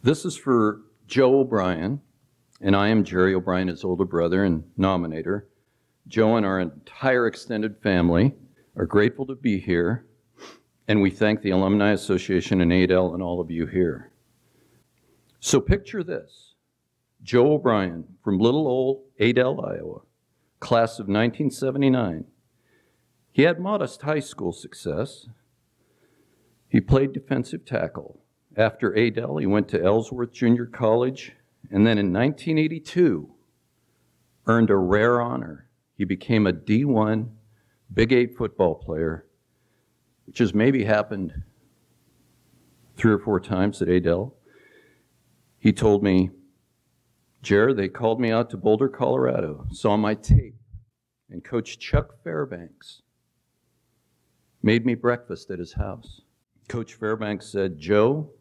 This is for Joe O'Brien, and I am Jerry O'Brien, his older brother and nominator. Joe and our entire extended family are grateful to be here, and we thank the Alumni Association and Adel and all of you here. So picture this: Joe O'Brien from little old Adel, Iowa, class of 1979. He had modest high school success. He played defensive tackle. After Adel, he went to Ellsworth Junior College, and then in 1982, earned a rare honor. He became a D1 Big 8 football player, which has maybe happened 3 or 4 times at Adel. He told me, "Jared, they called me out to Boulder, Colorado, saw my tape, and Coach Chuck Fairbanks made me breakfast at his house. Coach Fairbanks said, 'Joe,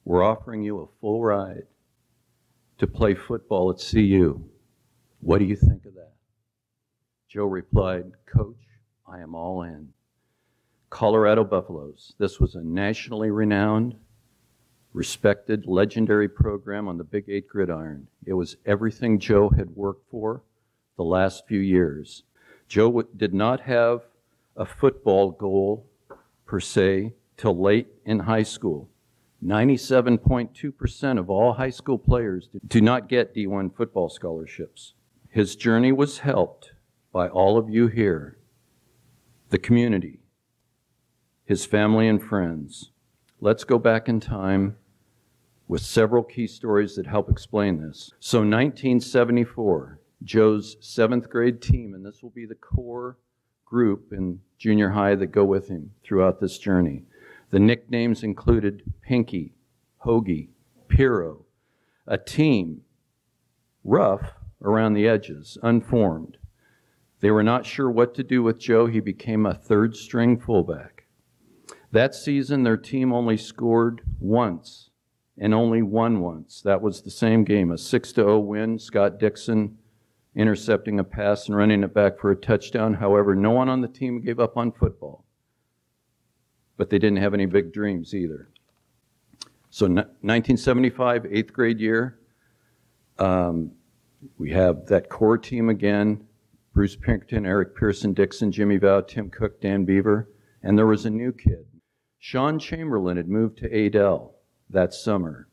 we're offering you a full ride to play football at CU. What do you think of that?' Joe replied, 'Coach, I am all in.' Colorado Buffaloes. This was a nationally renowned, respected, legendary program on the Big 8 gridiron. It was everything Joe had worked for the last few years. Joe did not have a football goal per se till late in high school. 97.2% of all high school players do not get D1 football scholarships. His journey was helped by all of you here, the community, his family and friends. Let's go back in time with several key stories that help explain this. So 1974, Joe's 7th grade team, and this will be the core group in junior high that go with him throughout this journey. The nicknames included Pinky, Hoagie, Piro, a team rough around the edges, unformed. They were not sure what to do with Joe. He became a 3rd-string fullback. That season, their team only scored once and only won once. That was the same game, a 6-0 win. Scott Dixon intercepting a pass and running it back for a touchdown. However, no one on the team gave up on football. But they didn't have any big dreams either. So 1975, 8th grade year, we have that core team again: Bruce Pinkerton, Eric Pearson, Dixon, Jimmy Vow, Tim Cook, Dan Beaver, and there was a new kid. Sean Chamberlain had moved to Adel that summer.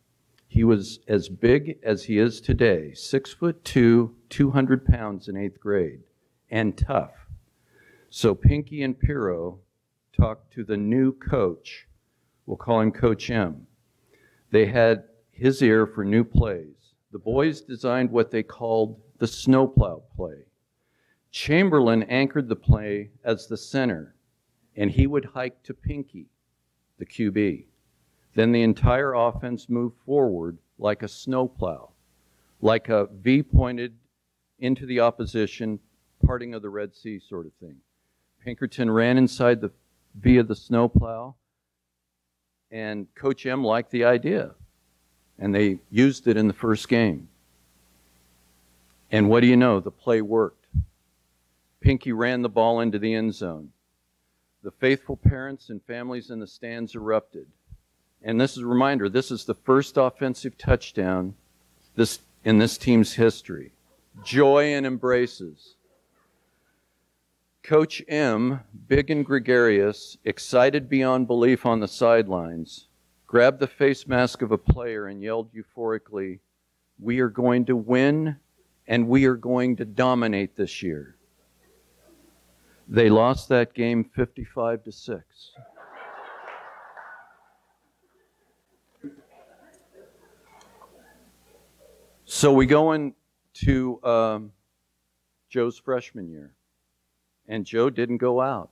He was as big as he is today, 6'2", 200 pounds in 8th grade, and tough. So Pinky and Piro talked to the new coach. We'll call him Coach M. They had his ear for new plays. The boys designed what they called the snowplow play. Chamberlain anchored the play as the center, and he would hike to Pinky, the QB. Then the entire offense moved forward like a snowplow, like a V pointed into the opposition, parting of the Red Sea sort of thing. Pinkerton ran inside the via the snowplow, and Coach M liked the idea, and they used it in the first game. And what do you know? The play worked. Pinky ran the ball into the end zone. The faithful parents and families in the stands erupted. And this is a reminder, this is the first offensive touchdown in this team's history. Joy and embraces. Coach M, big and gregarious, excited beyond belief on the sidelines, grabbed the face mask of a player and yelled euphorically, "We are going to win, and we are going to dominate this year." They lost that game 55-6. So we go into Joe's freshman year. And Joe didn't go out.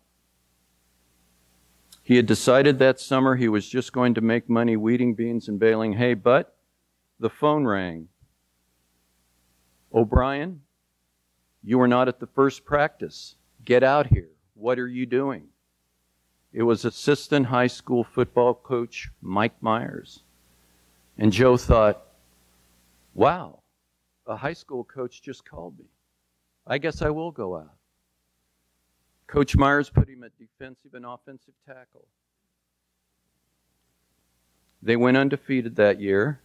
He had decided that summer he was just going to make money weeding beans and baling hay, but the phone rang. "O'Brien, you were not at the first practice. Get out here. What are you doing?" It was assistant high school football coach Mike Myers. And Joe thought, wow, a high school coach just called me. I guess I will go out. Coach Myers put him at defensive and offensive tackle. They went undefeated that year.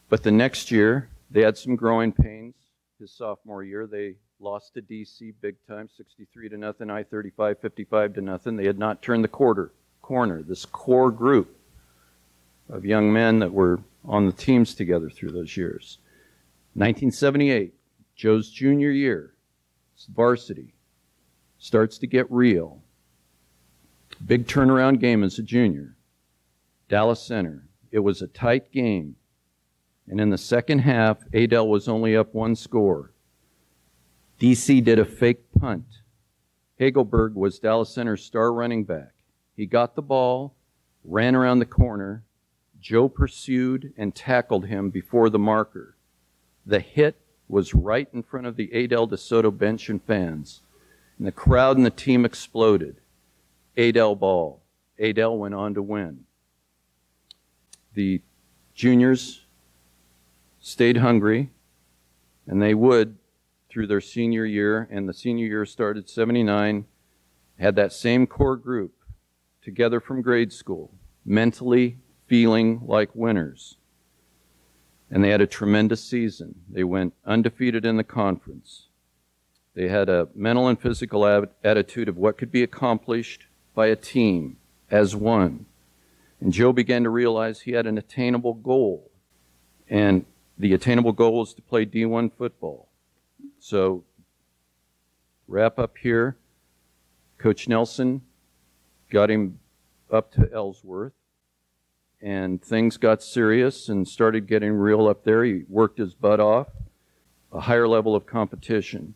But the next year, they had some growing pains. His sophomore year, they lost to DC big time, 63-0, I-35, 55-0. They had not turned the corner. This core group of young men that were on the teams together through those years. 1978, Joe's junior year, it's varsity, starts to get real. Big turnaround game as a junior. Dallas Center. It was a tight game. And in the second half, Adel was only up 1 score. DC did a fake punt. Hagelberg was Dallas Center's star running back. He got the ball, ran around the corner. Joe pursued and tackled him before the marker. The hit was right in front of the Adel DeSoto bench and fans. And the crowd and the team exploded. Adel ball. Adel went on to win. The juniors stayed hungry, and they would through their senior year, and the senior year started 79, had that same core group together from grade school, mentally feeling like winners. And they had a tremendous season. They went undefeated in the conference. They had a mental and physical attitude of what could be accomplished by a team as one. And Joe began to realize he had an attainable goal. And the attainable goal was to play D1 football. So, wrap up here. Coach Nelson got him up to Ellsworth, and things got serious and started getting real up there. He worked his butt off, a higher level of competition.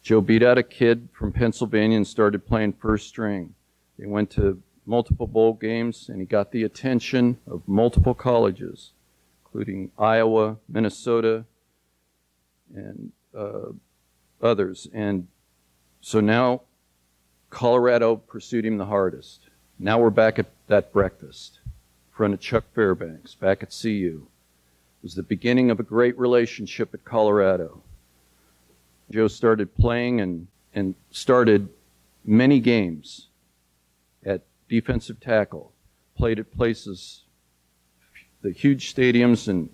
Joe beat out a kid from Pennsylvania and started playing first string. They went to multiple bowl games, and he got the attention of multiple colleges, including Iowa, Minnesota, and others. And so now Colorado pursued him the hardest. Now we're back at that breakfast in front of Chuck Fairbanks, back at CU. It was the beginning of a great relationship at Colorado. Joe started playing and started many games at defensive tackle, played at places, the huge stadiums and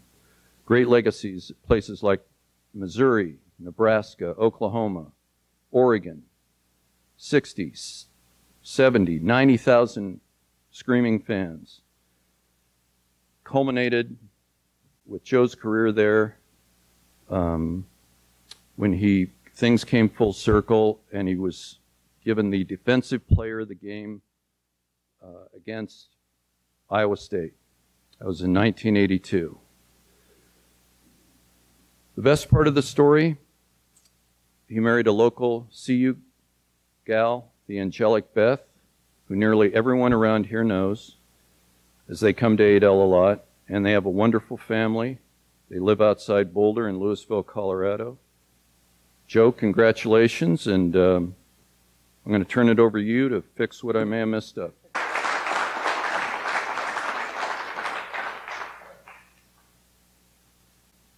great legacies at places like Missouri, Nebraska, Oklahoma, Oregon, 60, 70, 90,000 screaming fans. Culminated with Joe's career there when things came full circle and he was given the defensive player of the game against Iowa State. That was in 1982. The best part of the story, he married a local CU gal, the angelic Beth, who nearly everyone around here knows, as they come to Adel a lot, and they have a wonderful family. They live outside Boulder in Louisville, Colorado. Joe, congratulations, and I'm going to turn it over to you to fix what I may have messed up.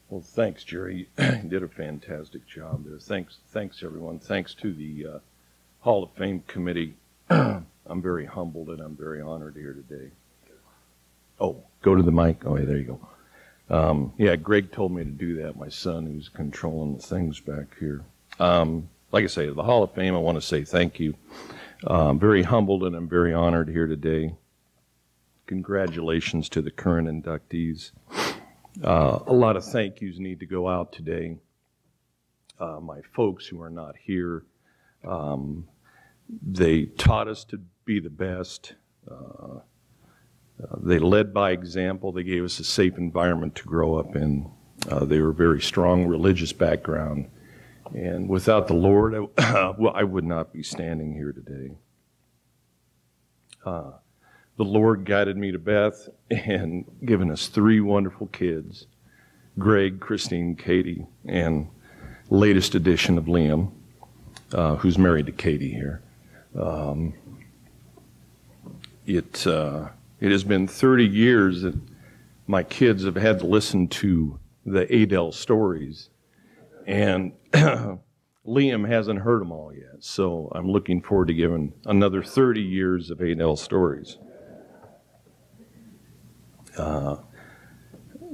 Well, thanks, Jerry. You did a fantastic job there. Thanks, everyone. Thanks to the Hall of Fame committee. I'm very humbled and I'm very honored here today. Oh, go to the mic. Oh, yeah, there you go. Yeah, Greg told me to do that, my son, who's controlling the things back here. Like I say, the Hall of Fame, I want to say thank you. I'm very humbled and I'm very honored here today. Congratulations to the current inductees. A lot of thank yous need to go out today. My folks who are not here, they taught us to be the best. They led by example. They gave us a safe environment to grow up in. They were a very strong religious background. And without the Lord, I would not be standing here today. The Lord guided me to Beth and given us 3 wonderful kids, Greg, Christine, Katie, and latest addition of Liam, who's married to Katie here. It has been 30 years that my kids have had to listen to the Adel stories, and Liam hasn't heard them all yet, so I'm looking forward to giving another 30 years of Adel stories.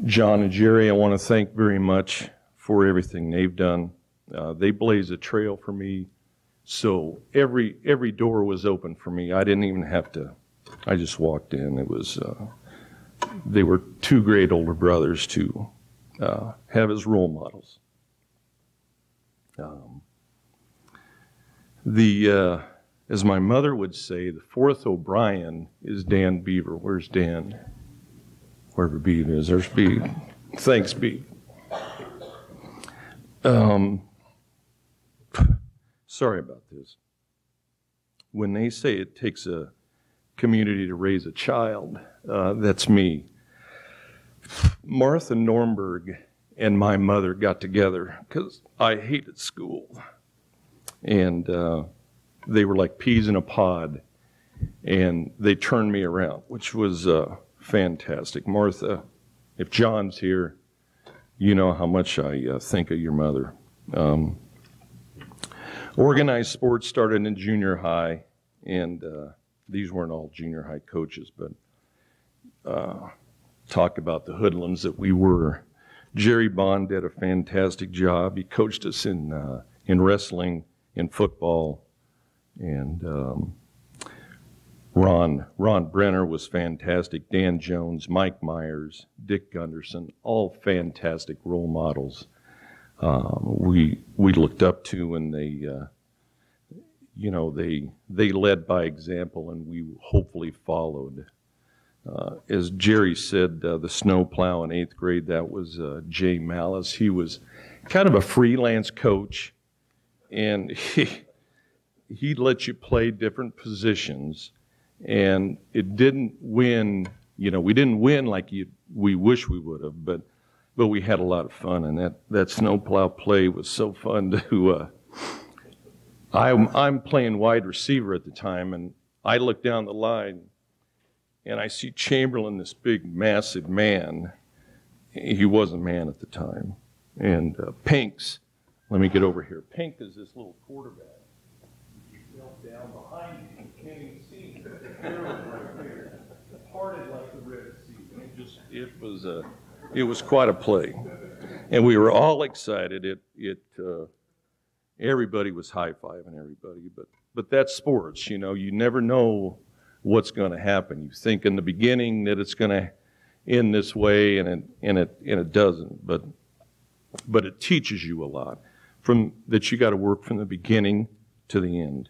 John and Jerry, I want to thank very much for everything they've done. They blazed a trail for me, so every door was open for me. I didn't even have to. I just walked in. It was they were two great older brothers to have as role models. As my mother would say, the fourth O'Brien is Dan Beaver. Where's Dan? Wherever Beaver is, there's Beaver. Thanks, Beaver. Sorry about this. When they say it takes a community to raise a child, that's me. Martha Normberg and my mother got together because I hated school. And they were like peas in a pod. And they turned me around, which was fantastic. Martha, if John's here, you know how much I think of your mother. Organized sports started in junior high, and these weren't all junior high coaches, but talk about the hoodlums that we were. Jerry Bond did a fantastic job. He coached us in wrestling, in football, and Ron Brenner was fantastic. Dan Jones, Mike Myers, Dick Gunderson, all fantastic role models. We looked up to, and they led by example, and we hopefully followed. As Jerry said, the snowplow in 8th grade, that was Jay Malice. He was kind of a freelance coach, and he'd let you play different positions, and it didn't win. We didn't win like we wish we would have, but we had a lot of fun, and that snowplow play was so fun to. I'm playing wide receiver at the time, and I look down the line, and I see Chamberlain, this big, massive man. He was a man at the time. And Pinks, let me get over here. Pink is this little quarterback. He fell down behind me. You can't even see him. The arrow right there. Parted like the Red Sea. It was quite a play. And we were all excited. Everybody was high-fiving everybody. But that's sports, you never know what's going to happen. You think in the beginning that it's going to end this way, and it doesn't. But it teaches you a lot that you got to work from the beginning to the end.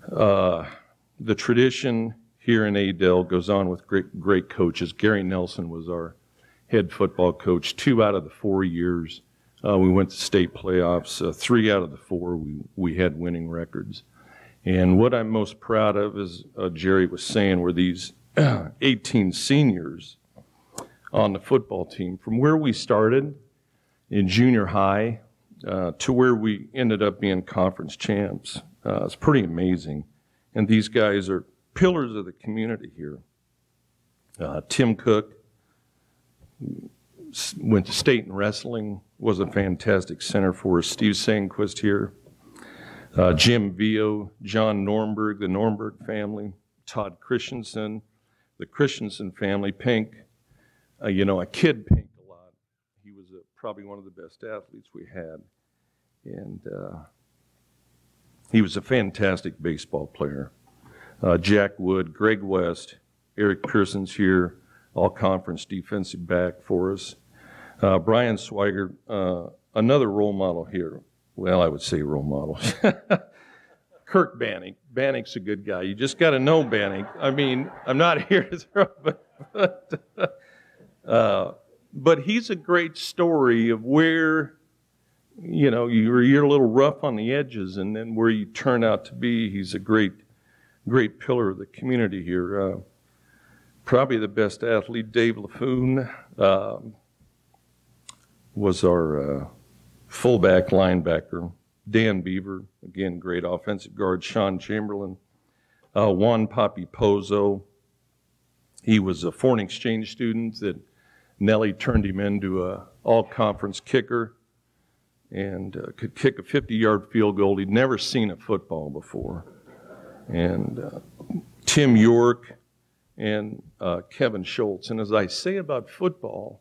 The tradition here in Adel goes on with great coaches. Gary Nelson was our head football coach 2 out of the 4 years. We went to state playoffs. 3 out of the 4 we had winning records. And what I'm most proud of, as Jerry was saying, were these 18 seniors on the football team. From where we started in junior high to where we ended up being conference champs. It's pretty amazing. And these guys are pillars of the community here. Tim Cook went to state in wrestling, was a fantastic center for us. Steve Sandquist here. Jim Vio, John Normberg, the Normberg family, Todd Christensen, the Christensen family, Pink. I kid Pink a lot. He was probably one of the best athletes we had. And he was a fantastic baseball player. Jack Wood, Greg West, Eric Pearson's here, all-conference defensive back for us. Brian Swigert, another role model here. Well, I would say role model. Kirk Bannick. Bannick's a good guy. You just got to know Bannick. I mean, I'm not here to throw, but he's a great story of where, you're a little rough on the edges, and then where you turn out to be. He's a great pillar of the community here. Probably the best athlete, Dave LaFoon, was our fullback linebacker. Dan Beaver, again, great offensive guard. Sean Chamberlain. Juan Papi Pozo. He was a foreign exchange student that Nellie turned him into an all-conference kicker and could kick a 50-yard field goal. He'd never seen a football before. And Tim York, and Kevin Schultz. And as I say about football,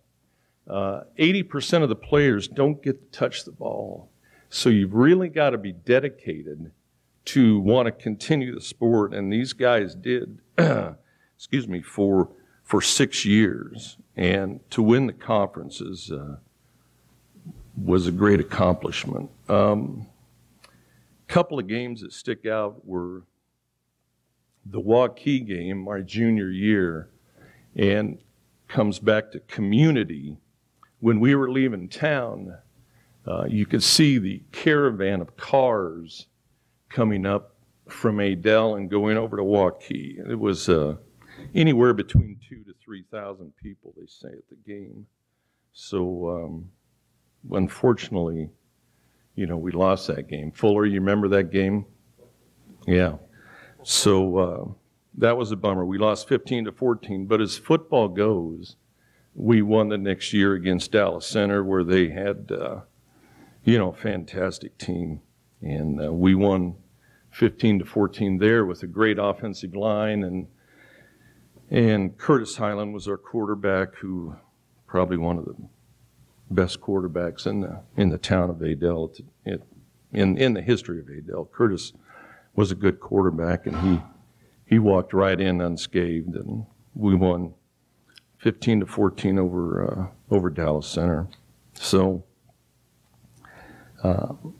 80% of the players don't get to touch the ball. So you've really got to be dedicated to want to continue the sport. And these guys did, excuse me, for 6 years. And to win the conferences was a great accomplishment. Couple of games that stick out were the Waukee game, my junior year, and comes back to community. When we were leaving town, you could see the caravan of cars coming up from Adel and going over to Waukee. It was anywhere between 2,000 to 3,000 people, they say, at the game. So unfortunately, you know, we lost that game. Fuller, you remember that game? Yeah. So that was a bummer. We lost 15-14. But as football goes, we won the next year against Dallas Center, where they had, you know, a fantastic team. And we won 15-14 there with a great offensive line. And Curtis Highland was our quarterback, who probably one of the best quarterbacks in the town of Adel, in the history of Adel. Curtis was a good quarterback, and he walked right in unscathed, and we won 15-14 over Dallas Center. So,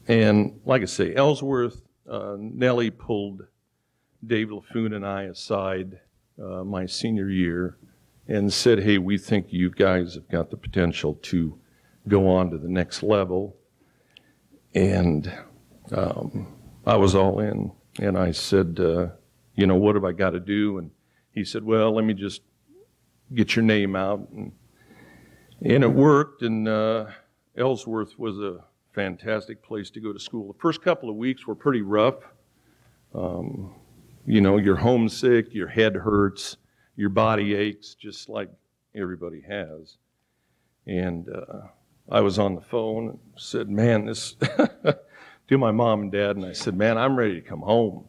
and like I say, Ellsworth, Nellie pulled Dave LaFoon and I aside my senior year and said, hey, we think you guys have got the potential to go on to the next level. And I was all in. And I said, you know, what have I got to do? And he said, well, let me just get your name out. And it worked. And Ellsworth was a fantastic place to go to school. The first couple of weeks were pretty rough. You know, you're homesick, your head hurts, your body aches, just like everybody has. And I was on the phone and said, man, this, to my mom and dad, and I said, man, I'm ready to come home.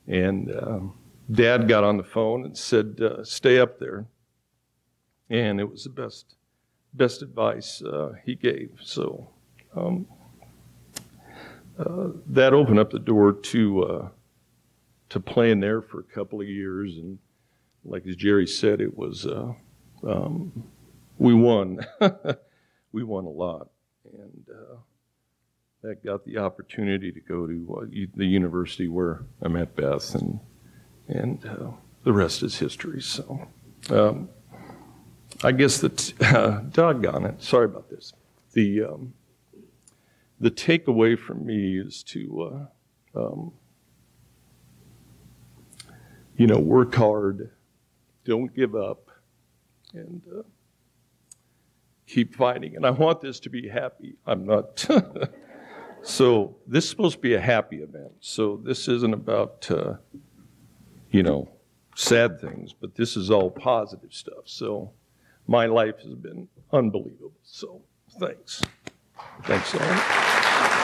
And Dad got on the phone and said, stay up there. And it was the best advice he gave. So that opened up the door to playing there for a couple of years. And like as Jerry said, it was, we won. We won a lot. And that got the opportunity to go to the university where I met Beth, and the rest is history. So I guess that, doggone it, sorry about this. The takeaway from me is to, you know, work hard, don't give up, and keep fighting. And I want this to be happy. I'm not. So this is supposed to be a happy event. So this isn't about, you know, sad things, but this is all positive stuff. So my life has been unbelievable. So thanks. Thanks, all.